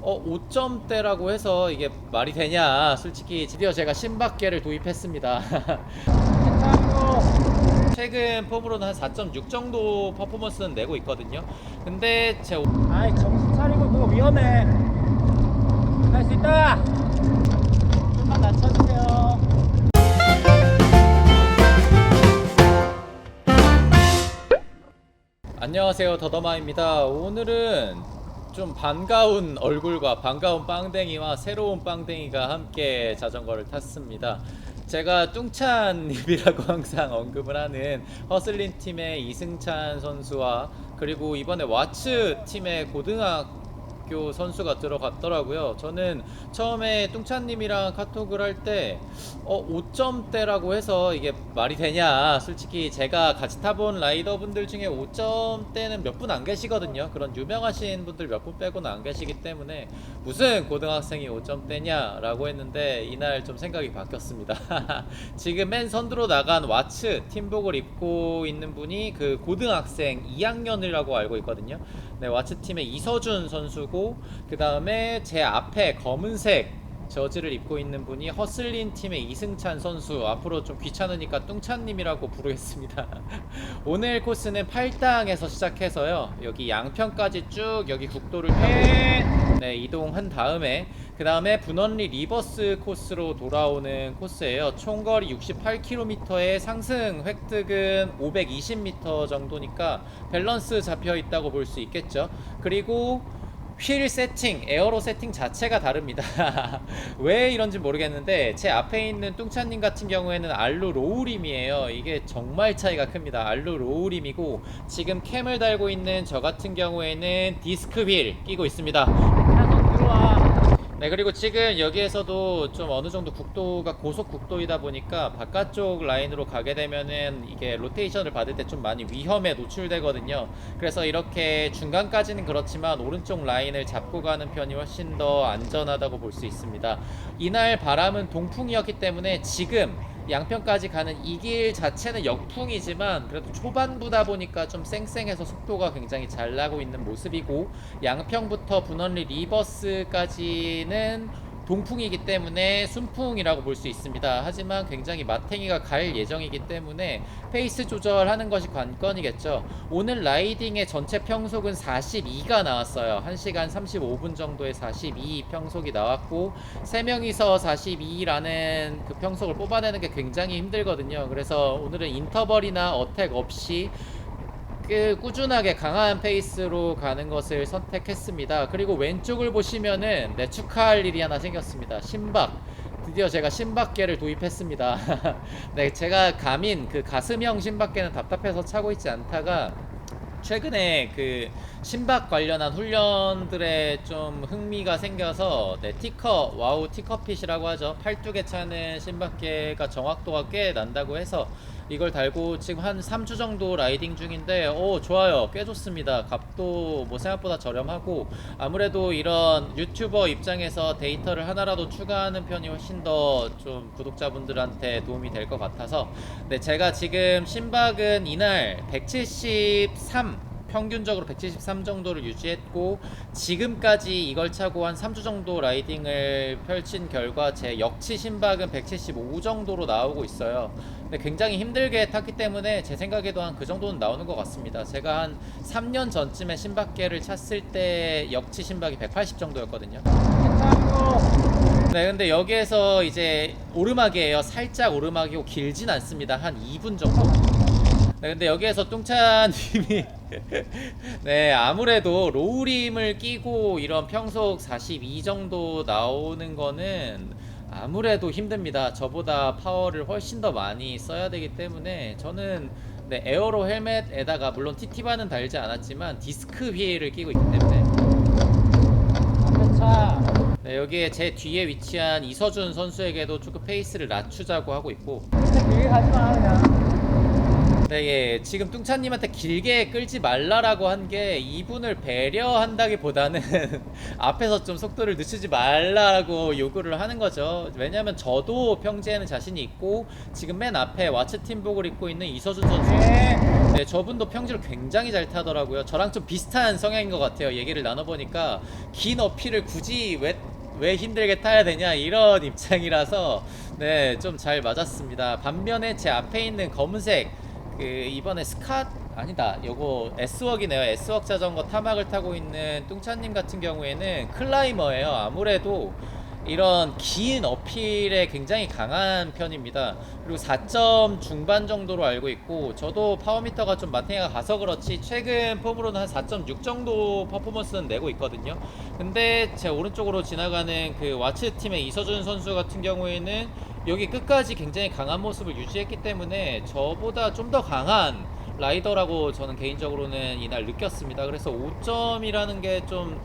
5점대라고 해서 이게 말이 되냐. 솔직히 드디어 제가 신박계를 도입했습니다. 최근 폼으로는 한 4.6 정도 퍼포먼스는 내고 있거든요. 근데 아이 정신 차리고 그거 위험해. 할 수 있다. 좀만 낮춰주세요. 안녕하세요, 더더마입니다. 오늘은 좀 반가운 얼굴과 반가운 빵댕이와 새로운 빵댕이가 함께 자전거를 탔습니다. 제가 뚱찬님이라고 항상 언급을 하는 허슬린 팀의 이승찬 선수와 그리고 이번에 와츠 팀의 고등학교 선수가 들어갔더라고요. 저는 처음에 뚱찬님이랑 카톡을 할 때 5점대라고 해서 이게 말이 되냐. 솔직히 제가 같이 타본 라이더분들 중에 5점대는 몇 분 안 계시거든요. 그런 유명하신 분들 몇 분 빼고는 안 계시기 때문에 무슨 고등학생이 5점대냐 라고 했는데 이날 좀 생각이 바뀌었습니다. 지금 맨 선두로 나간 와츠 팀복을 입고 있는 분이 그 고등학생 2학년이라고 알고 있거든요. 네, 와츠 팀의 이서준 선수고, 그 다음에 제 앞에 검은색 저지를 입고 있는 분이 허슬린 팀의 이승찬 선수. 앞으로 좀 귀찮으니까 뚱찬님이라고 부르겠습니다. 오늘 코스는 8당에서 시작해서요, 여기 양평까지 쭉 여기 국도를 타고 이동한 다음에 그 다음에 분원리 리버스 코스로 돌아오는 코스예요. 총거리 68km에 상승 획득은 520m 정도니까 밸런스 잡혀 있다고 볼 수 있겠죠. 그리고 휠 세팅, 에어로 세팅 자체가 다릅니다. 왜 이런지 모르겠는데 제 앞에 있는 뚱찬님 같은 경우에는 알루 로우림이에요. 이게 정말 차이가 큽니다. 알루 로우림이고, 지금 캠을 달고 있는 저 같은 경우에는 디스크 휠 끼고 있습니다. 차선 들어와. 네, 그리고 지금 여기에서도 좀 어느 정도 국도가 고속 국도이다 보니까 바깥쪽 라인으로 가게 되면은 이게 로테이션을 받을 때 좀 많이 위험에 노출되거든요. 그래서 이렇게 중간까지는 그렇지만 오른쪽 라인을 잡고 가는 편이 훨씬 더 안전하다고 볼 수 있습니다. 이날 바람은 동풍이었기 때문에 지금 양평까지 가는 이 길 자체는 역풍이지만 그래도 초반부다 보니까 좀 쌩쌩해서 속도가 굉장히 잘 나고 있는 모습이고, 양평부터 분원리 리버스까지는 동풍이기 때문에 순풍이라고 볼 수 있습니다. 하지만 굉장히 마탱이가 갈 예정이기 때문에 페이스 조절하는 것이 관건이겠죠. 오늘 라이딩의 전체 평속은 42가 나왔어요. 1시간 35분 정도의 42 평속이 나왔고, 3명이서 42라는 그 평속을 뽑아내는 게 굉장히 힘들거든요. 그래서 오늘은 인터벌이나 어택 없이 꾸준하게 강한 페이스로 가는 것을 선택했습니다. 그리고 왼쪽을 보시면은 축하할 일이 하나 생겼습니다. 신박, 드디어 제가 신박계를 도입했습니다. 네, 제가 가민 그 가슴형 신박계는 답답해서 차고 있지 않다가 최근에 그 신박 관련한 훈련들에 좀 흥미가 생겨서 티커, 와우 티커핏이라고 하죠. 팔뚝에 차는 신박계가 정확도가 꽤 난다고 해서 이걸 달고 지금 한 3주 정도 라이딩 중인데 좋아요. 꽤 좋습니다. 값도 뭐 생각보다 저렴하고, 아무래도 이런 유튜버 입장에서 데이터를 하나라도 추가하는 편이 훨씬 더 좀 구독자분들한테 도움이 될 것 같아서, 네, 제가 지금 신박은 이날 173, 평균적으로 173 정도를 유지했고, 지금까지 이걸 차고 한 3주 정도 라이딩을 펼친 결과 제 역치 신박은 175 정도로 나오고 있어요. 근데 굉장히 힘들게 탔기 때문에 제 생각에도 한 그 정도는 나오는 것 같습니다. 제가 한 3년 전쯤에 신박계를 찼을 때 역치 신박이 180 정도였거든요. 네, 근데 여기에서 이제 오르막이에요. 살짝 오르막이고 길진 않습니다. 한 2분 정도. 네, 근데 여기에서 뚱찬님이 네, 아무래도 로우림을 끼고 이런 평속 42 정도 나오는 거는 아무래도 힘듭니다. 저보다 파워를 훨씬 더 많이 써야 되기 때문에 저는 에어로 헬멧에다가 물론 TT바는 달지 않았지만 디스크 휠을 끼고 있기 때문에 네, 여기에 제 뒤에 위치한 이서준 선수에게도 조금 페이스를 낮추자고 하고 있고, 길게 가지마 그냥. 네, 예. 지금 뚱찬님한테 길게 끌지 말라라고 한 게 이분을 배려한다기보다는 앞에서 좀 속도를 늦추지 말라고 요구를 하는 거죠. 왜냐면 저도 평지에는 자신이 있고, 지금 맨 앞에 와츠 팀복을 입고 있는 이서준 선수, 네, 저분도 평지를 굉장히 잘 타더라고요. 저랑 좀 비슷한 성향인 것 같아요. 얘기를 나눠보니까 긴 어필을 굳이 왜 힘들게 타야 되냐 이런 입장이라서 네, 좀 잘 맞았습니다. 반면에 제 앞에 있는 검은색 그 이번에 스캇 아니다 요거 S웍이네요. S웍 자전거 타막을 타고 있는 뚱찬님 같은 경우에는 클라이머예요. 아무래도 이런 긴 어필에 굉장히 강한 편입니다. 그리고 4점 중반 정도로 알고 있고, 저도 파워미터가 좀 마탱이가 가서 그렇지 최근 폼으로는 한 4.6 정도 퍼포먼스는 내고 있거든요. 근데 제 오른쪽으로 지나가는 그 와츠 팀의 이서준 선수 같은 경우에는 여기 끝까지 굉장히 강한 모습을 유지했기 때문에 저보다 좀 더 강한 라이더라고 저는 개인적으로는 이날 느꼈습니다. 그래서 5점이라는 게좀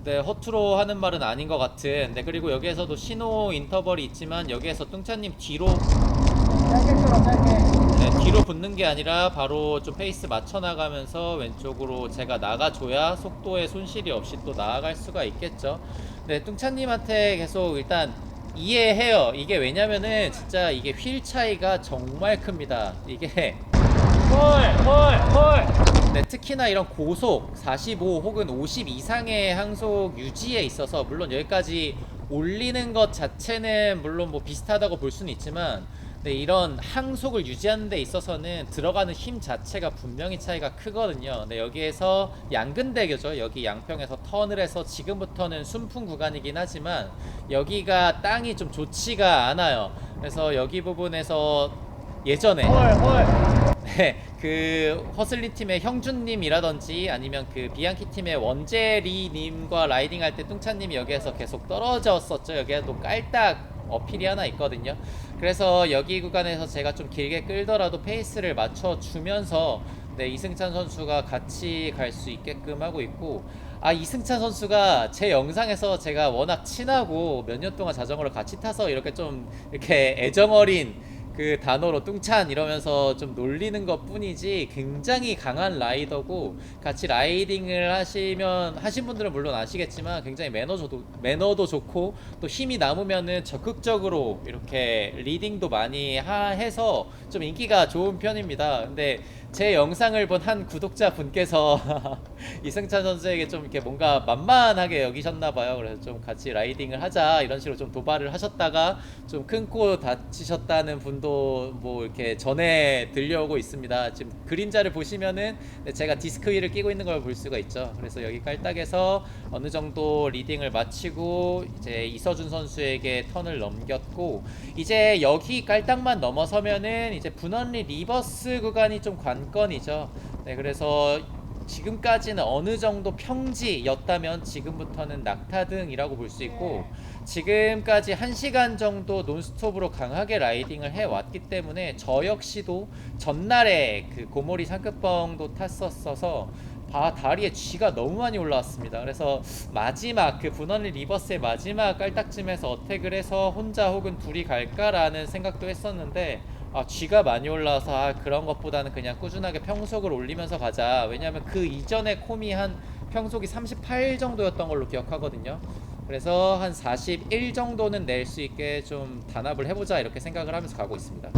네, 허투루 하는 말은 아닌 것 같은. 네, 그리고 여기에서도 신호 인터벌이 있지만 여기에서 뚱찬님 뒤로 짧게 끌어 짧게. 네, 뒤로 붙는 게 아니라 바로 좀 페이스 맞춰 나가면서 왼쪽으로 제가 나가줘야 속도에 손실이 없이 또 나아갈 수가 있겠죠. 네, 뚱찬님한테 계속 일단 이해해요. 이게 왜냐면은 진짜 이게 휠 차이가 정말 큽니다. 이게 홀. 네, 특히나 이런 고속 45 혹은 50 이상의 항속 유지에 있어서 물론 여기까지 올리는 것 자체는 물론 뭐 비슷하다고 볼 수는 있지만 네, 이런 항속을 유지하는 데 있어서는 들어가는 힘 자체가 분명히 차이가 크거든요. 네, 여기에서 양근대교죠. 여기 양평에서 턴을 해서 지금부터는 순풍 구간이긴 하지만 여기가 땅이 좀 좋지가 않아요. 그래서 여기 부분에서 예전에 네, 그 허슬리 팀의 형준님이라든지 아니면 그 비앙키 팀의 원재리님과 라이딩할 때 뚱찬님이 여기에서 계속 떨어졌었죠. 여기에도 깔딱 어필이 하나 있거든요. 그래서 여기 구간에서 제가 좀 길게 끌더라도 페이스를 맞춰주면서 네, 이승찬 선수가 같이 갈 수 있게끔 하고 있고, 아, 이승찬 선수가 제 영상에서 제가 워낙 친하고 몇 년 동안 자전거를 같이 타서 이렇게 좀 이렇게 애정어린 그 단어로 뚱찬 이러면서 좀 놀리는 것 뿐이지 굉장히 강한 라이더고, 같이 라이딩을 하신 분들은 물론 아시겠지만 굉장히 매너도 좋고 또 힘이 남으면은 적극적으로 이렇게 리딩도 많이 해서 좀 인기가 좋은 편입니다. 근데 제 영상을 본 한 구독자 분께서 이승찬 선수에게 좀 이렇게 뭔가 만만하게 여기셨나봐요. 그래서 좀 같이 라이딩을 하자 이런 식으로 좀 도발을 하셨다가 좀 큰 코 다치셨다는 분도 뭐 이렇게 전에 들려오고 있습니다. 지금 그림자를 보시면은 제가 디스크 휠을 끼고 있는 걸 볼 수가 있죠. 그래서 여기 깔딱에서 어느 정도 리딩을 마치고 이제 이서준 선수에게 턴을 넘겼고, 이제 여기 깔딱만 넘어서면은 이제 분원리 리버스 구간이 좀 관건이죠. 네, 그래서 지금까지는 어느 정도 평지였다면 지금부터는 낙타등이라고 볼 수 있고, 지금까지 1시간 정도 논스톱으로 강하게 라이딩을 해왔기 때문에 저 역시도 전날에 그 고모리 상급봉도 탔었어서 다리에 쥐가 너무 많이 올라왔습니다. 그래서 마지막 그 분원리 리버스의 마지막 깔딱쯤에서 어택을 해서 혼자 혹은 둘이 갈까라는 생각도 했었는데, 쥐가 많이 올라와서 그런 것보다는 그냥 꾸준하게 평속을 올리면서 가자. 왜냐면 그 이전에 콤이 한 평속이 38 정도였던 걸로 기억하거든요. 그래서 한 41 정도는 낼 수 있게 좀 단합을 해보자 이렇게 생각을 하면서 가고 있습니다.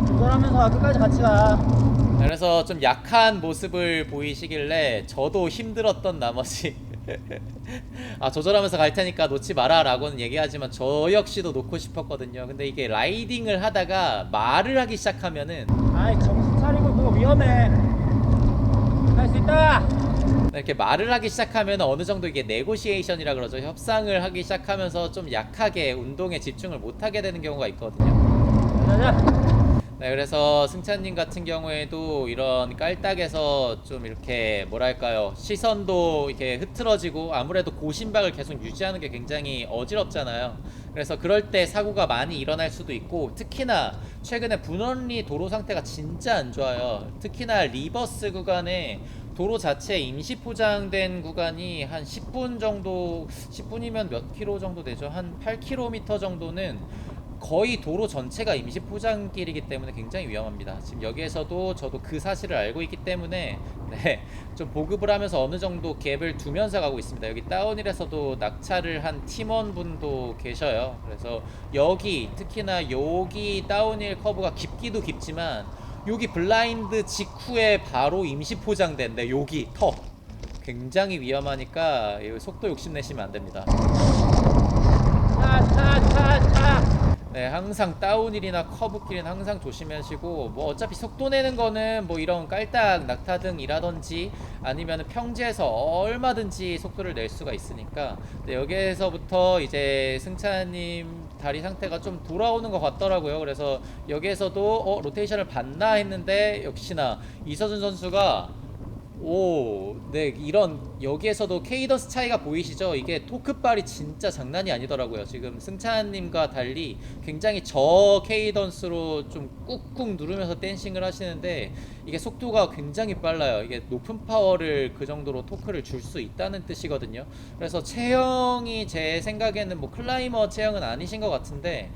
조절하면서 끝까지 같이 가. 그래서 좀 약한 모습을 보이시길래 저도 힘들었던 나머지 조절하면서 갈 테니까 놓지 마라 라고는 얘기하지만 저 역시도 놓고 싶었거든요. 근데 이게 라이딩을 하다가 말을 하기 시작하면은 정신 차리고 그거 위험해. 할 수 있다. 이렇게 말을 하기 시작하면 어느 정도 이게 네고시에이션이라 그러죠. 협상을 하기 시작하면서 좀 약하게 운동에 집중을 못하게 되는 경우가 있거든요. 가자. 네, 그래서 승찬님 같은 경우에도 이런 깔딱에서 좀 이렇게 뭐랄까요, 시선도 이렇게 흐트러지고 아무래도 고심박을 계속 유지하는 게 굉장히 어지럽잖아요. 그래서 그럴 때 사고가 많이 일어날 수도 있고, 특히나 최근에 분원리 도로 상태가 진짜 안 좋아요. 특히나 리버스 구간에 도로 자체 임시 포장된 구간이 한 10분 정도, 10분이면 몇 킬로 정도 되죠? 한 8km 정도는 거의 도로 전체가 임시 포장길이기 때문에 굉장히 위험합니다. 지금 여기에서도 저도 그 사실을 알고 있기 때문에 네, 좀 보급을 하면서 어느 정도 갭을 두면서 가고 있습니다. 여기 다운힐에서도 낙차를 한 팀원분도 계셔요. 그래서 여기 특히나 여기 다운힐 커브가 깊기도 깊지만 여기 블라인드 직후에 바로 임시 포장된데 여기 턱 굉장히 위험하니까 속도 욕심내시면 안 됩니다. 네, 항상 다운힐이나 커브길은 항상 조심하시고, 뭐 어차피 속도 내는 거는 뭐 이런 깔딱 낙타등이라든지 아니면 평지에서 얼마든지 속도를 낼 수가 있으니까. 네, 여기에서부터 이제 승찬님 다리 상태가 좀 돌아오는 것 같더라고요. 그래서 여기에서도 로테이션을 받나 했는데 역시나 이서준 선수가 네, 이런 여기에서도 케이던스 차이가 보이시죠? 이게 토크발이 진짜 장난이 아니더라고요. 지금 승찬님과 달리 굉장히 저 케이던스로 좀 꾹꾹 누르면서 댄싱을 하시는데 이게 속도가 굉장히 빨라요. 이게 높은 파워를 그 정도로 토크를 줄 수 있다는 뜻이거든요. 그래서 체형이 제 생각에는 뭐 클라이머 체형은 아니신 것 같은데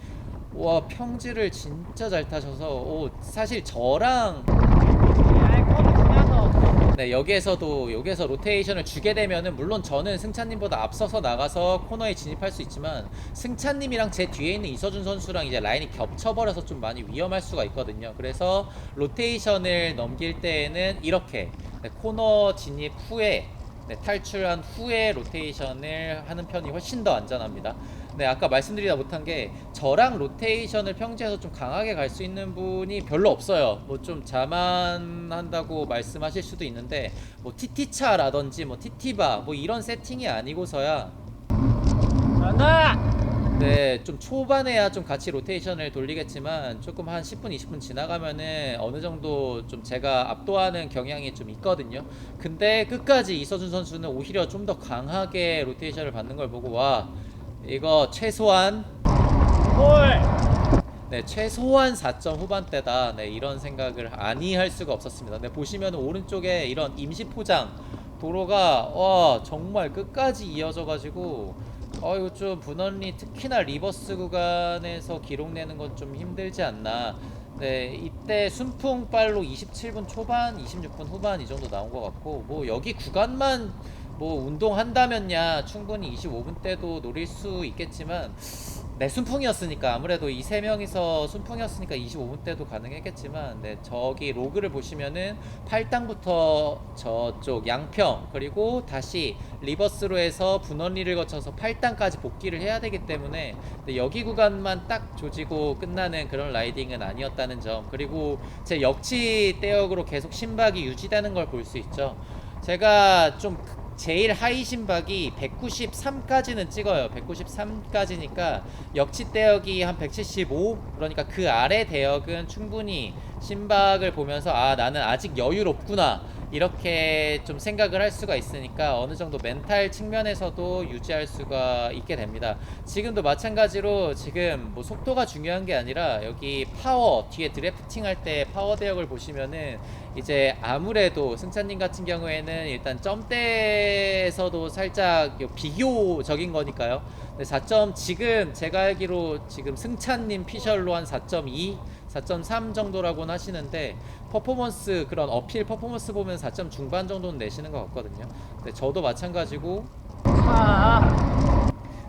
와, 평지를 진짜 잘 타셔서 사실 저랑 네, 여기에서 로테이션을 주게 되면은 물론 저는 승찬님보다 앞서서 나가서 코너에 진입할 수 있지만 승찬님이랑 제 뒤에 있는 이서준 선수랑 이제 라인이 겹쳐버려서 좀 많이 위험할 수가 있거든요. 그래서 로테이션을 넘길 때에는 이렇게 코너 진입 후에 탈출한 후에 로테이션을 하는 편이 훨씬 더 안전합니다. 네, 아까 말씀드리다 못한 게 저랑 로테이션을 평지에서 좀 강하게 갈 수 있는 분이 별로 없어요. 뭐 좀 자만한다고 말씀하실 수도 있는데 뭐 TT차라든지 뭐 TT바 뭐 이런 세팅이 아니고서야 네, 좀 초반에야 좀 같이 로테이션을 돌리겠지만 조금 한 10분, 20분 지나가면은 어느 정도 좀 제가 압도하는 경향이 좀 있거든요. 근데 끝까지 이서준 선수는 오히려 좀 더 강하게 로테이션을 받는 걸 보고 와, 이거 최소한 네, 최소한 4점 후반대다. 네, 이런 생각을 아니할 수가 없었습니다. 네, 보시면 오른쪽에 이런 임시 포장 도로가 정말 끝까지 이어져 가지고 이거 좀 분원리 특히나 리버스 구간에서 기록내는 건 좀 힘들지 않나. 네, 이때 순풍발로 27분 초반, 26분 후반 이 정도 나온 것 같고, 뭐 여기 구간만 뭐 운동한다면야 충분히 25분 때도 노릴 수 있겠지만 네, 순풍이었으니까 아무래도 이 세 명이서 순풍이었으니까 25분 때도 가능했겠지만 네, 저기 로그를 보시면은 8당부터 저쪽 양평 그리고 다시 리버스로 해서 분원리를 거쳐서 8당까지 복귀를 해야 되기 때문에 네, 여기 구간만 딱 조지고 끝나는 그런 라이딩은 아니었다는 점, 그리고 제 역치 대역으로 계속 심박이 유지되는 걸 볼 수 있죠. 제가 좀 제일 하이 심박이 193까지는 찍어요. 193까지니까 역치 대역이 한 175, 그러니까 그 아래 대역은 충분히 심박을 보면서 나는 아직 여유롭구나 이렇게 좀 생각을 할 수가 있으니까 어느 정도 멘탈 측면에서도 유지할 수가 있게 됩니다. 지금도 마찬가지로 지금 뭐 속도가 중요한 게 아니라 여기 파워 뒤에 드래프팅 할 때 파워 대역을 보시면은 이제 아무래도 승찬님 같은 경우에는 일단 점대에서도 살짝 비교적인 거니까요. 4점 지금 제가 알기로 지금 승찬님 피셜로 한 4.2, 4.3 정도라고는 하시는데 퍼포먼스 그런 어필 퍼포먼스 보면 4점 중반 정도는 내시는 것 같거든요. 근데 저도 마찬가지고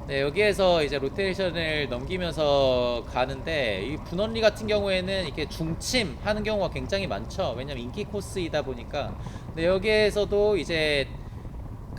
네, 여기에서 이제 로테이션을 넘기면서 가는데 이 분원리 같은 경우에는 이렇게 중침 하는 경우가 굉장히 많죠. 왜냐면 인기 코스이다 보니까. 근데 여기에서도 이제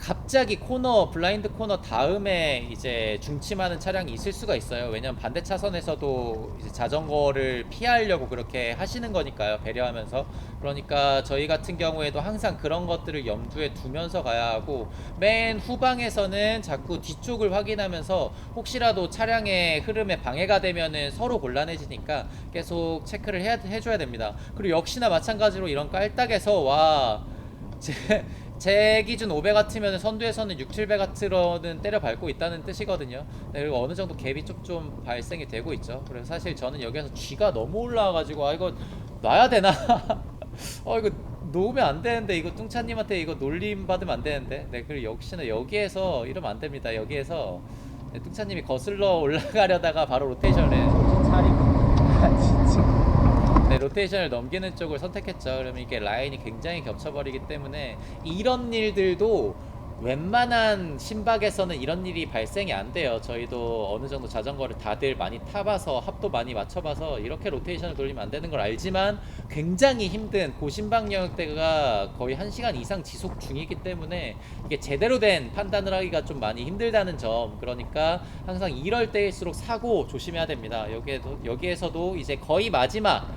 갑자기 코너 블라인드 코너 다음에 이제 중침하는 차량이 있을 수가 있어요. 왜냐면 반대 차선에서도 이제 자전거를 피하려고 그렇게 하시는 거니까요, 배려하면서. 그러니까 저희 같은 경우에도 항상 그런 것들을 염두에 두면서 가야 하고, 맨 후방에서는 자꾸 뒤쪽을 확인하면서 혹시라도 차량의 흐름에 방해가 되면은 서로 곤란해지니까 계속 체크를 해줘야 됩니다. 그리고 역시나 마찬가지로 이런 깔딱에서 제 기준 5배 같으면 선두에서는 6, 7배 같으로는 때려 밟고 있다는 뜻이거든요. 네, 그리고 어느 정도 갭이 좀 발생이 되고 있죠. 그래서 사실 저는 여기서 G가 너무 올라와가지고 이거 놔야 되나? 이거 놓으면 안 되는데, 이거 뚱차님한테 이거 놀림 받으면 안 되는데. 네, 그리고 역시나 여기에서 이러면 안 됩니다. 여기에서 뚱차님이 거슬러 올라가려다가 바로 로테이션을 차리고. 진짜. 네, 로테이션을 넘기는 쪽을 선택했죠. 그러면 이게 라인이 굉장히 겹쳐버리기 때문에 이런 일들도 웬만한 심박에서는 이런 일이 발생이 안 돼요. 저희도 어느 정도 자전거를 다들 많이 타봐서 합도 많이 맞춰봐서 이렇게 로테이션을 돌리면 안 되는 걸 알지만 굉장히 힘든 고심박 영역대가 거의 1시간 이상 지속 중이기 때문에 이게 제대로 된 판단을 하기가 좀 많이 힘들다는 점. 그러니까 항상 이럴 때일수록 사고 조심해야 됩니다. 여기에서도 이제 거의 마지막,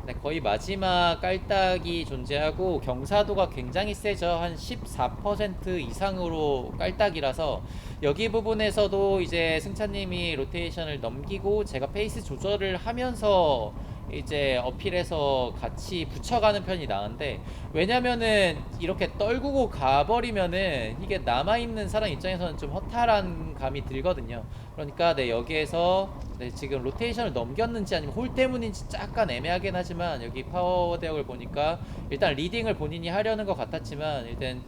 네, 거의 마지막 깔딱이 존재하고 경사도가 굉장히 세죠. 한 14% 이상으로 깔딱이라서 여기 부분에서도 이제 승차님이 로테이션을 넘기고 제가 페이스 조절을 하면서 이제 어필해서 같이 붙여가는 편이 나은데, 왜냐면은 이렇게 떨구고 가버리면은 이게 남아있는 사람 입장에서는 좀 허탈한 감이 들거든요. 그러니까 네, 여기에서 네, 지금 로테이션을 넘겼는지 아니면 홀 때문인지 약간 애매하긴 하지만 여기 파워 대역을 보니까 일단 리딩을 본인이 하려는 것 같았지만 일단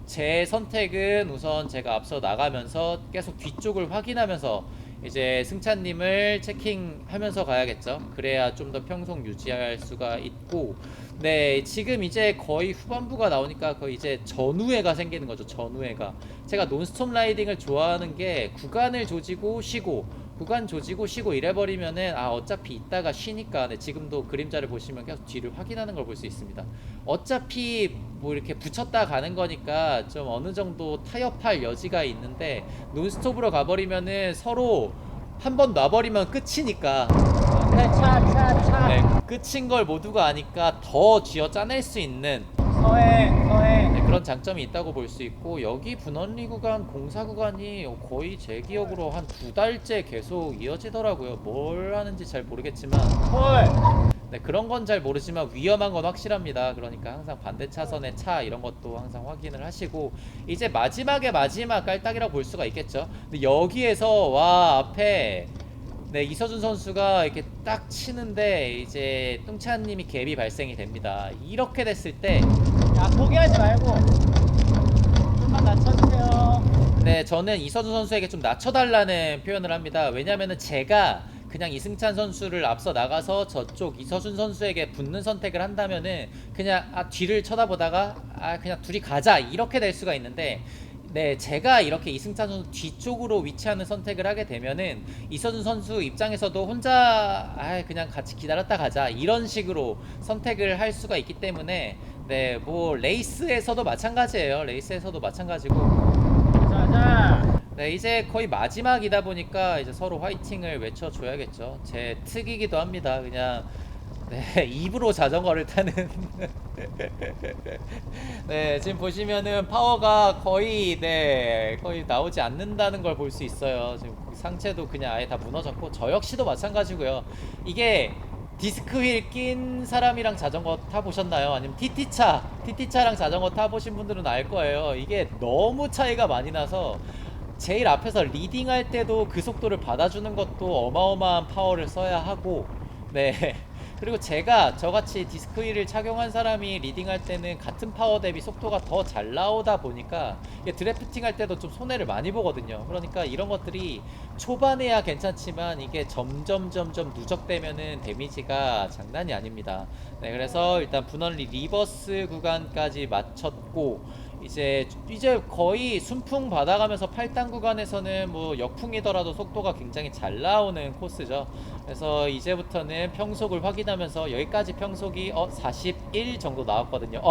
제 선택은 우선 제가 앞서 나가면서 계속 뒤쪽을 확인하면서 이제 승찬님을 체킹하면서 가야겠죠. 그래야 좀 더 평속 유지할 수가 있고, 네, 지금 이제 거의 후반부가 나오니까 거의 이제 전우회가 생기는 거죠. 전우회가. 제가 논스톱 라이딩을 좋아하는 게 구간을 조지고 쉬고 구간 조지고 쉬고 이래버리면은 어차피 이따가 쉬니까. 네, 지금도 그림자를 보시면 계속 뒤를 확인하는 걸 볼 수 있습니다. 어차피 뭐 이렇게 붙였다 가는 거니까 좀 어느 정도 타협할 여지가 있는데 논스톱으로 가버리면은 서로 한 번 놔버리면 끝이니까. 차. 네, 끝인 걸 모두가 아니까 더 쥐어 짜낼 수 있는 서해. 네, 그런 장점이 있다고 볼 수 있고, 여기 분원리 구간 공사 구간이 거의 제 기억으로 한 2달째 계속 이어지더라고요. 뭘 하는지 잘 모르겠지만 홀. 네, 그런 건 잘 모르지만 위험한 건 확실합니다. 그러니까 항상 반대 차선의 차 이런 것도 항상 확인을 하시고, 이제 마지막에 마지막 깔딱이라고 볼 수가 있겠죠. 근데 여기에서 와 앞에 네, 이서준 선수가 이렇게 딱 치는데 이제 뚱찬님이 갭이 발생이 됩니다. 이렇게 됐을 때 야, 포기하지 말고 좀만 낮춰주세요. 네, 저는 이서준 선수에게 좀 낮춰달라는 표현을 합니다. 왜냐면은 제가 그냥 이승찬 선수를 앞서 나가서 저쪽 이서준 선수에게 붙는 선택을 한다면은 그냥 뒤를 쳐다보다가 그냥 둘이 가자 이렇게 될 수가 있는데, 네, 제가 이렇게 이승찬 선수 뒤쪽으로 위치하는 선택을 하게 되면은 이서준 선수 입장에서도 혼자 그냥 같이 기다렸다 가자 이런 식으로 선택을 할 수가 있기 때문에 네, 뭐 레이스에서도 마찬가지예요. 레이스에서도 마찬가지고. 자. 네, 이제 거의 마지막이다 보니까 이제 서로 화이팅을 외쳐줘야겠죠. 제 특이기도 합니다. 그냥 네, 입으로 자전거를 타는 네, 지금 보시면은 파워가 거의 거의 나오지 않는다는 걸 볼 수 있어요. 지금 상체도 그냥 아예 다 무너졌고 저 역시도 마찬가지고요. 이게 디스크 휠 낀 사람이랑 자전거 타보셨나요? 아니면 TT차랑 자전거 타보신 분들은 알 거예요. 이게 너무 차이가 많이 나서 제일 앞에서 리딩할 때도 그 속도를 받아주는 것도 어마어마한 파워를 써야 하고, 네. 그리고 제가 저같이 디스크 휠을 착용한 사람이 리딩할 때는 같은 파워 대비 속도가 더 잘 나오다 보니까 이게 드래프팅 할 때도 좀 손해를 많이 보거든요. 그러니까 이런 것들이 초반에야 괜찮지만 이게 점점 누적되면은 데미지가 장난이 아닙니다. 네, 그래서 일단 분원리 리버스 구간까지 마쳤고, 이제 거의 순풍 받아가면서 8단 구간에서는 뭐 역풍이더라도 속도가 굉장히 잘 나오는 코스죠. 그래서 이제부터는 평속을 확인하면서 여기까지 평속이 41 정도 나왔거든요.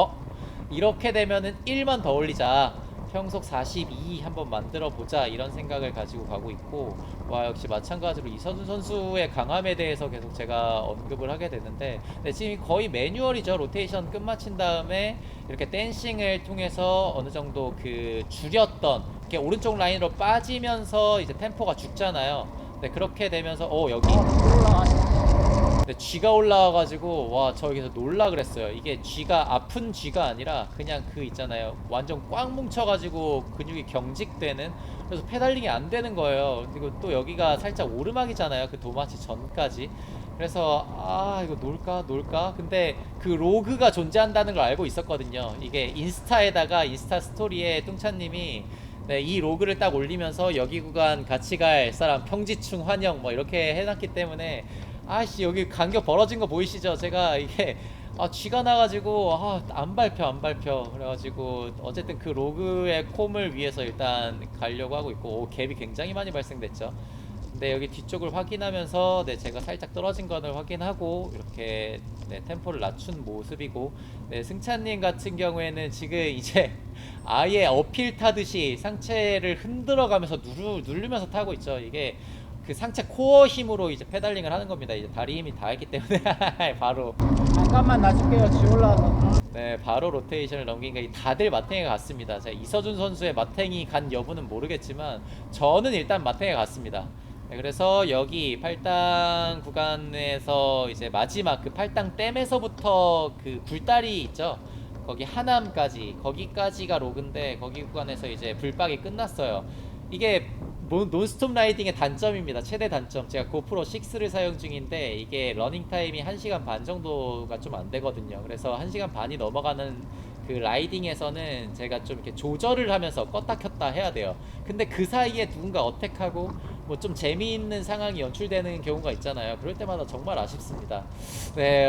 이렇게 되면은 1만 더 올리자, 평속 42 한번 만들어 보자 이런 생각을 가지고 가고 있고, 와 역시 마찬가지로 이서준 선수의 강함에 대해서 계속 제가 언급을 하게 되는데, 네, 지금 거의 매뉴얼이죠. 로테이션 끝마친 다음에 이렇게 댄싱을 통해서 어느 정도 그 줄였던 이렇게 오른쪽 라인으로 빠지면서 이제 템포가 죽잖아요. 네, 그렇게 되면서 여기 근데 쥐가 올라와가지고 와 저기서 놀라 그랬어요. 이게 쥐가 아픈 쥐가 아니라 그냥 그 있잖아요, 완전 꽉 뭉쳐가지고 근육이 경직되는, 그래서 페달링이 안 되는 거예요. 그리고 또 여기가 살짝 오르막이잖아요, 그 도마치 전까지. 그래서 이거 놀까 근데 그 로그가 존재한다는 걸 알고 있었거든요. 이게 인스타 스토리에 뚱찬님이 네, 이 로그를 딱 올리면서 여기 구간 같이 갈 사람 평지충 환영 뭐 이렇게 해놨기 때문에 아씨 여기 간격 벌어진 거 보이시죠? 제가 이게 쥐가 나가지고 안 밟혀 그래가지고 어쨌든 그 로그의 콤을 위해서 일단 가려고 하고 있고, 갭이 굉장히 많이 발생됐죠. 근데 여기 뒤쪽을 확인하면서 제가 살짝 떨어진 거를 확인하고 이렇게 템포를 낮춘 모습이고, 승찬님 같은 경우에는 지금 이제 아예 어필 타듯이 상체를 흔들어 가면서 누르면서 타고 있죠. 이게 그 상체 코어 힘으로 이제 페달링을 하는 겁니다. 이제 다리 힘이 다 했기 때문에 바로 잠깐만 놔줄게요. 지 올라와서. 바로 로테이션을 넘기니까 다들 마탱이가 갔습니다. 제가 이서준 선수의 마탱이 간 여부는 모르겠지만 저는 일단 마탱이가 갔습니다. 그래서 여기 8당 구간에서 이제 마지막 그 8당 댐에서부터 그 굴다리 있죠. 거기 하남까지, 거기까지가 로그인데 거기 구간에서 이제 불박이 끝났어요. 이게 논스톱 라이딩의 단점입니다. 최대 단점. 제가 고프로 6를 사용 중인데 이게 러닝 타임이 1시간 반 정도가 좀 안 되거든요. 그래서 1시간 반이 넘어가는 그 라이딩에서는 제가 좀 이렇게 조절을 하면서 껐다 켰다 해야 돼요. 근데 그 사이에 누군가 어택하고 뭐 좀 재미있는 상황이 연출되는 경우가 있잖아요. 그럴 때마다 정말 아쉽습니다.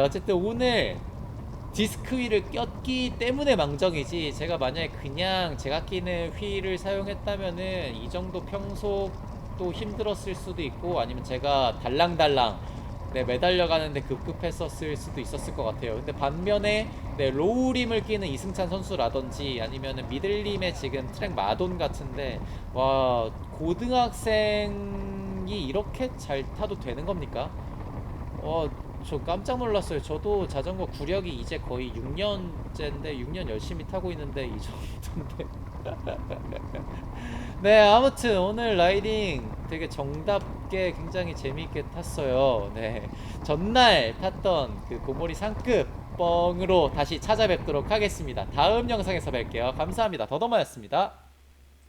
어쨌든 오늘 디스크 휠을 꼈기 때문에 망정이지, 제가 만약에 그냥 제가 끼는 휠을 사용했다면은 이 정도 평속도 힘들었을 수도 있고, 아니면 제가 달랑달랑 매달려 가는데 급급했었을 수도 있었을 것 같아요. 근데 반면에 로우림을 끼는 이승찬 선수라든지 아니면은 미들림의 지금 트랙 마돈 같은데, 와, 고등학생이 이렇게 잘 타도 되는 겁니까? 저 깜짝 놀랐어요. 저도 자전거 구력이 이제 거의 6년째인데 6년 열심히 타고 있는데 이 정도인데. 아무튼 오늘 라이딩 되게 정답게 굉장히 재미있게 탔어요. 전날 탔던 그 고모리 상급 뻥으로 다시 찾아뵙도록 하겠습니다. 다음 영상에서 뵐게요. 감사합니다. 더더마였습니다.